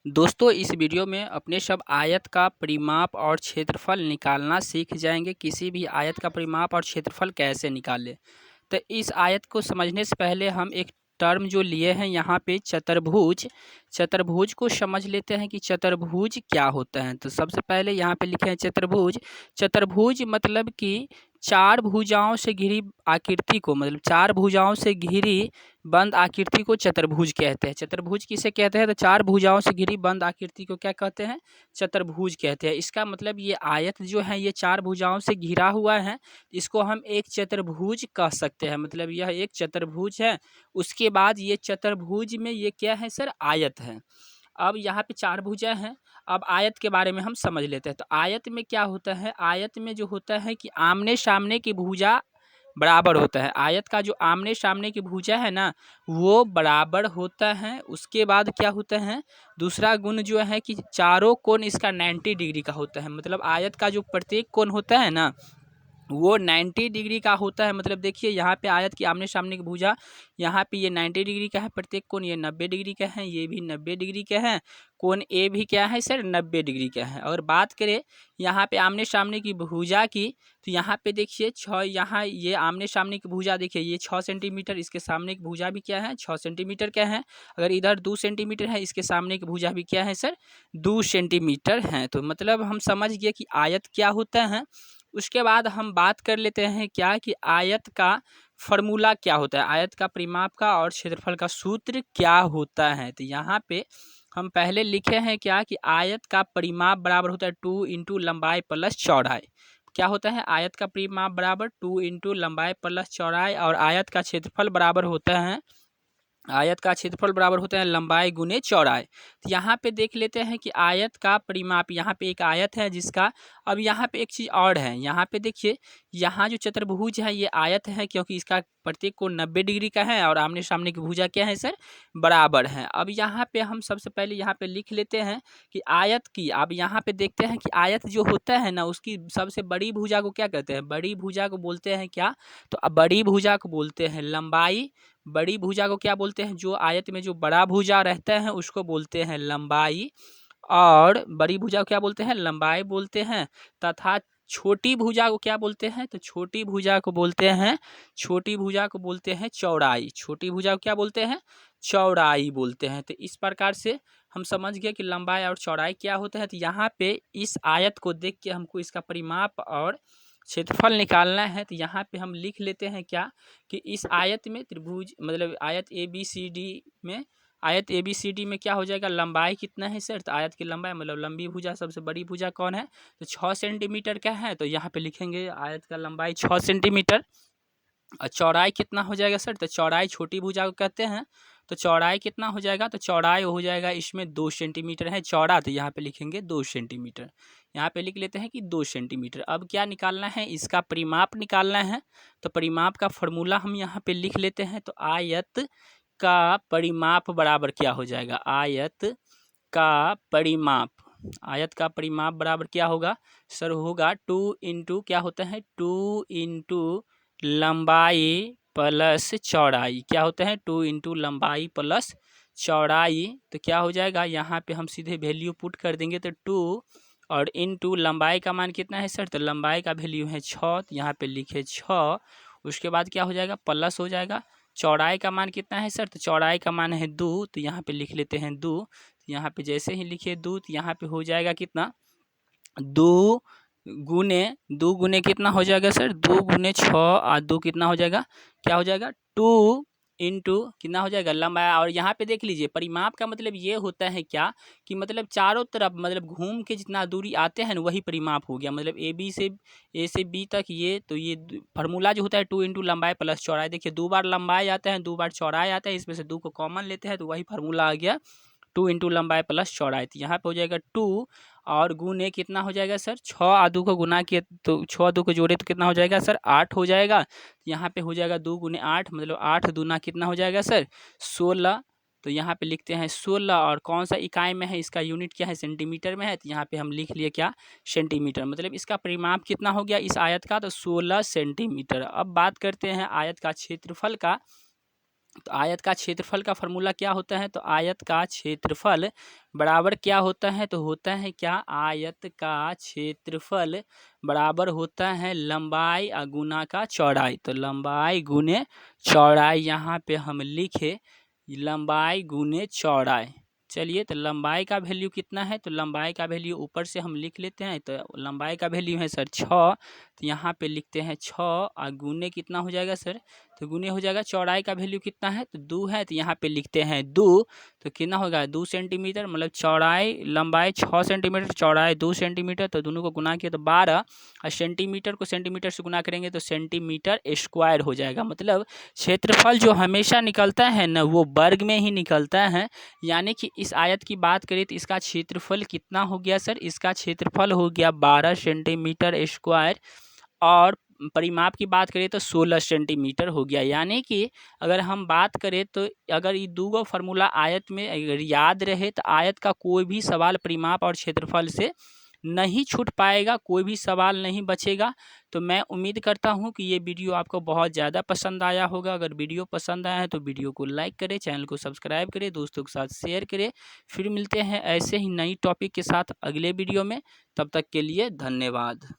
दोस्तों इस वीडियो में अपने सब आयत का परिमाप और क्षेत्रफल निकालना सीख जाएंगे। किसी भी आयत का परिमाप और क्षेत्रफल कैसे निकालें। तो इस आयत को समझने से पहले हम एक टर्म जो लिए हैं यहाँ पे चतुर्भुज को समझ लेते हैं कि चतुर्भुज क्या होता है। तो सबसे पहले यहाँ पे लिखे हैं चतुर्भुज मतलब कि चार भुजाओं से घिरी आकृति को, मतलब चार भुजाओं से घिरी बंद आकृति को चतुर्भुज कहते हैं। चतुर्भुज किसे कहते हैं? तो चार भुजाओं से घिरी बंद आकृति को क्या कहते हैं? चतुर्भुज कहते हैं। इसका मतलब ये आयत जो है ये चार भुजाओं से घिरा हुआ है, इसको हम एक चतुर्भुज कह सकते हैं। मतलब यह एक चतुर्भुज है। उसके बाद ये चतुर्भुज में ये क्या है सर? आयत है। अब यहाँ पे चार भुजा हैं। अब आयत के बारे में हम समझ लेते हैं। तो आयत में क्या होता है? आयत में जो होता है कि आमने सामने की भुजा बराबर होता है। आयत का जो आमने सामने की भुजा है ना, वो बराबर होता है। उसके बाद क्या होता है? दूसरा गुण जो है कि चारों कोण इसका 90 डिग्री का होता है। मतलब आयत का जो प्रत्येक कोण होता है ना, वो 90 डिग्री का होता है। मतलब देखिए यहाँ पे आयत की आमने सामने की भुजा, यहाँ पे ये 90 डिग्री का है प्रत्येक कोण, ये 90 डिग्री का है, ये भी 90 डिग्री का है। कोण ए भी क्या है सर? 90 डिग्री का है। और बात करें यहाँ पे आमने सामने की भुजा की, तो यहाँ पे देखिए यहाँ ये आमने सामने की भुजा देखिए ये 6 सेंटीमीटर, इसके सामने की भुजा भी क्या है? 6 सेंटीमीटर का है। अगर इधर 2 सेंटीमीटर है, इसके सामने की भुजा भी क्या है सर? 2 सेंटीमीटर है। तो मतलब हम समझ गए कि आयत क्या होता है। उसके बाद हम बात कर लेते हैं क्या कि आयत का फॉर्मूला क्या होता है, आयत का परिमाप का और क्षेत्रफल का सूत्र क्या होता है। तो यहाँ पे हम पहले लिखे हैं क्या कि आयत का परिमाप बराबर होता है 2 इंटू लंबाई प्लस चौड़ाई। क्या होता है? आयत का परिमाप बराबर 2 इंटू लंबाई प्लस चौड़ाई, और आयत का क्षेत्रफल बराबर होता है, आयत का क्षेत्रफल बराबर होता है लंबाई गुने चौड़ाई। तो यहाँ पे देख लेते हैं कि आयत का परिमाप, यहाँ पे एक आयत है जिसका, अब यहाँ पे एक चीज़ और है। यहाँ पे देखिए यहाँ जो चतुर्भुज है ये आयत है, क्योंकि इसका प्रत्येक कोण 90 डिग्री का है और आमने सामने की भुजा क्या है सर? बराबर है। अब यहाँ पे हम सबसे पहले यहाँ पे लिख लेते हैं कि आयत की, अब यहाँ पे देखते हैं कि आयत जो होता है ना, उसकी सबसे बड़ी भुजा को क्या कहते हैं? बड़ी भुजा को बोलते हैं क्या? तो अब बड़ी भुजा को बोलते हैं लंबाई। बड़ी भुजा को क्या बोलते हैं? जो आयत में जो बड़ा भुजा रहता है उसको बोलते हैं लंबाई। और बड़ी भुजा को क्या बोलते हैं? लंबाई बोलते हैं। तथा छोटी भुजा को क्या बोलते हैं? तो छोटी भुजा को बोलते हैं चौड़ाई। छोटी भुजा को क्या बोलते हैं? चौड़ाई बोलते हैं। तो इस प्रकार से हम समझ गए कि लंबाई और चौड़ाई क्या होता है। तो यहाँ पे इस आयत को देख के हमको इसका परिमाप और क्षेत्रफल निकालना है। तो यहाँ पे हम लिख लेते हैं क्या कि इस आयत में त्रिभुज, मतलब आयत ए बी सी डी में क्या हो जाएगा? लंबाई कितना है सर? तो आयत की लंबाई मतलब लंबी भुजा, सबसे बड़ी भुजा कौन है? तो 6 सेंटीमीटर का है। तो यहाँ पे लिखेंगे आयत का लंबाई 6 सेंटीमीटर। और चौड़ाई कितना हो जाएगा सर? तो चौड़ाई छोटी भुजा को कहते हैं। तो चौड़ाई कितना हो जाएगा? तो चौड़ाई हो जाएगा इसमें 2 सेंटीमीटर है चौड़ा, तो यहाँ पे लिखेंगे 2 सेंटीमीटर। यहाँ पे लिख लेते हैं कि 2 सेंटीमीटर। अब क्या निकालना है? इसका परिमाप निकालना है। तो परिमाप का फॉर्मूला हम यहाँ पे लिख लेते हैं। तो आयत का परिमाप बराबर क्या हो जाएगा? आयत का परिमाप बराबर क्या होगा सर? होगा 2 इंटू क्या होता है? 2 इंटू लंबाई प्लस चौड़ाई। क्या होता है? 2 इंटू लंबाई प्लस चौड़ाई। तो क्या हो जाएगा? यहाँ पे हम सीधे वैल्यू पुट कर देंगे। तो 2 और इंटू लंबाई का मान कितना है सर? तो लंबाई का वैल्यू है 6, तो यहाँ पे लिखे 6। उसके बाद क्या हो जाएगा? प्लस हो जाएगा। चौड़ाई का मान कितना है सर? तो चौड़ाई का मान है 2, तो यहाँ पे लिख लेते हैं 2। तो यहाँ पे जैसे ही लिखे 2, तो यहाँ पे हो जाएगा कितना? 2 गुने कितना हो जाएगा सर? 2 गुने 6 और 2 कितना हो जाएगा? क्या हो जाएगा? 2 इंटू कितना हो जाएगा? लंबाई। और यहाँ पे देख लीजिए परिमाप का मतलब ये होता है क्या कि मतलब चारों तरफ, मतलब घूम के जितना दूरी आते हैं ना, वही परिमाप हो गया। मतलब ए से बी तक ये, तो ये फार्मूला जो होता है 2 इंटू लंबाई प्लस चौड़ाई। देखिए 2 बार लंबाई आता है, 2 बार चौड़ाई आता है, इसमें से 2 को कॉमन लेते हैं तो वही फार्मूला आ गया 2 इंटू लंबाई प्लस चौड़ाई। तो यहाँ पे हो जाएगा 2 और गुने कितना हो जाएगा सर? 6 और 2 को गुना किए तो 6 और 2 को जोड़े तो कितना हो जाएगा सर? 8 हो जाएगा। यहाँ पे हो जाएगा 2 गुने 8, मतलब 8 दूना कितना हो जाएगा सर? 16। तो यहाँ पे लिखते हैं 16। और कौन सा इकाई में है? इसका यूनिट क्या है? सेंटीमीटर में है। तो यहाँ पे हम लिख लिए क्या? सेंटीमीटर। मतलब इसका परिमाप कितना हो गया इस आयत का? तो 16 सेंटीमीटर। अब बात करते हैं आयत का क्षेत्रफल का तो आयत का क्षेत्रफल का फॉर्मूला क्या होता है? तो आयत का क्षेत्रफल बराबर क्या होता है? तो होता है क्या? आयत का क्षेत्रफल बराबर होता है लंबाई गुना का चौड़ाई। तो लंबाई गुने चौड़ाई, यहाँ पे हम लिखे लंबाई गुने चौड़ाई। चलिए, तो लंबाई का वैल्यू कितना है? तो लंबाई का वैल्यू ऊपर से हम लिख लेते हैं। तो लंबाई का वैल्यू है सर 6, तो यहाँ पे लिखते हैं 6 और गुने कितना हो जाएगा सर? तो गुने हो जाएगा चौड़ाई का वैल्यू कितना है? तो 2 है, तो यहाँ पे लिखते हैं 2, तो कितना होगा? 2 सेंटीमीटर, मतलब चौड़ाई लंबाई 6 सेंटीमीटर, चौड़ाई 2 सेंटीमीटर, तो दोनों को गुना किया तो 12, और सेंटीमीटर को सेंटीमीटर से गुना करेंगे तो सेंटीमीटर स्क्वायर हो जाएगा। मतलब क्षेत्रफल जो हमेशा निकलता है ना, वो वर्ग में ही निकलता है। यानी कि इस आयत की बात करें तो इसका क्षेत्रफल कितना हो गया सर? इसका क्षेत्रफल हो गया 12 सेंटीमीटर स्क्वायर, और परिमाप की बात करें तो 16 सेंटीमीटर हो गया। यानी कि अगर हम बात करें तो अगर ये दो फार्मूला आयत में अगर याद रहे तो आयत का कोई भी सवाल परिमाप और क्षेत्रफल से नहीं छूट पाएगा, कोई भी सवाल नहीं बचेगा। तो मैं उम्मीद करता हूँ कि ये वीडियो आपको बहुत ज़्यादा पसंद आया होगा। अगर वीडियो पसंद आया है तो वीडियो को लाइक करें, चैनल को सब्सक्राइब करें, दोस्तों के साथ शेयर करें। फिर मिलते हैं ऐसे ही नई टॉपिक के साथ अगले वीडियो में। तब तक के लिए धन्यवाद।